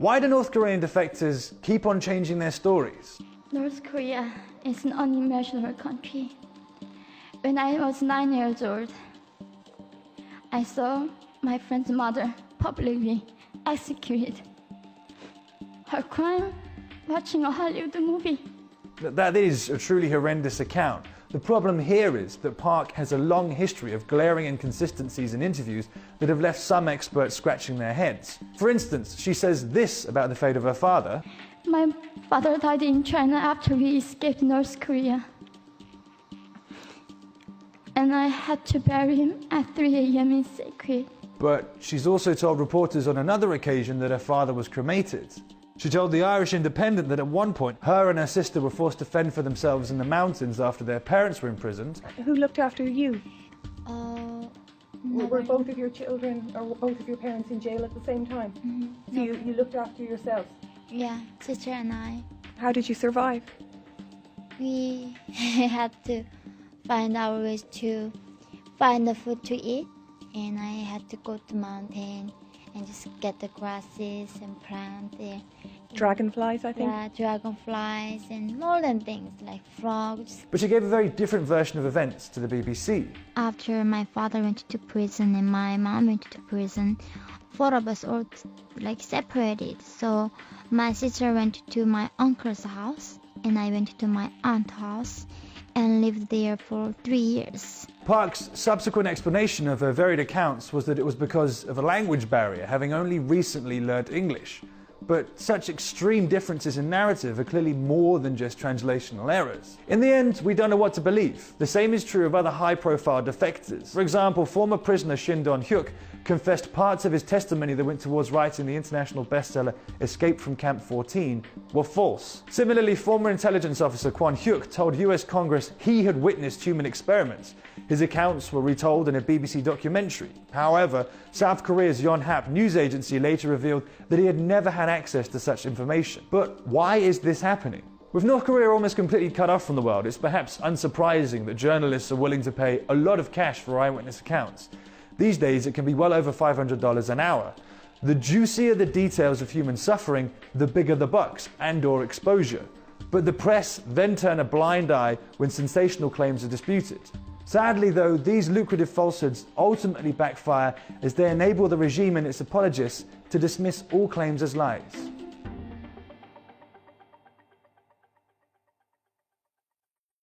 Why do North Korean defectors keep on changing their stories? North Korea is an unimaginable country. When I was 9 years old, I saw my friend's mother publicly executed. Her crime? Watching a Hollywood movie. That is a truly horrendous account. The problem here is that Park has a long history of glaring inconsistencies in interviews that have left some experts scratching their heads. For instance, she says this about the fate of her father. My father died in China after we escaped North Korea. And I had to bury him at 3 a.m. in secret. But she's also told reporters on another occasion that her father was cremated. She told the Irish Independent that at one point, her and her sister were forced to fend for themselves in the mountains after their parents were imprisoned. Who looked after you? Were Mother. both of your children or both of your parents in jail at the same time? Mm-hmm. So you looked after yourselves. Yeah, sister and I. How did you survive? We had to find our ways to find the food to eat. And I had to go to mountain and just get the grasses and plant there. Dragonflies, I think. Yeah, dragonflies and more than things like frogs. But she gave a very different version of events to the BBC. After my father went to prison and my mom went to prison, 4 of us all separated. So my sister went to my uncle's house and I went to my aunt's house and lived there for 3 years. Park's subsequent explanation of her varied accounts was that it was because of a language barrier, having only recently learnt English. But such extreme differences in narrative are clearly more than just translational errors. In the end, we don't know what to believe. The same is true of other high-profile defectors. For example, former prisoner Shin Don-hyuk confessed parts of his testimony that went towards writing the international bestseller Escape from Camp 14 were false. Similarly, former intelligence officer Kwon Hyuk told US Congress he had witnessed human experiments. His accounts were retold in a BBC documentary. However, South Korea's Yonhap news agency later revealed that he had never had access to such information. But why is this happening? With North Korea almost completely cut off from the world, it's perhaps unsurprising that journalists are willing to pay a lot of cash for eyewitness accounts. These days, it can be well over $500 an hour. The juicier the details of human suffering, the bigger the bucks and/or exposure. But the press then turn a blind eye when sensational claims are disputed. Sadly, though, these lucrative falsehoods ultimately backfire as they enable the regime and its apologists to dismiss all claims as lies.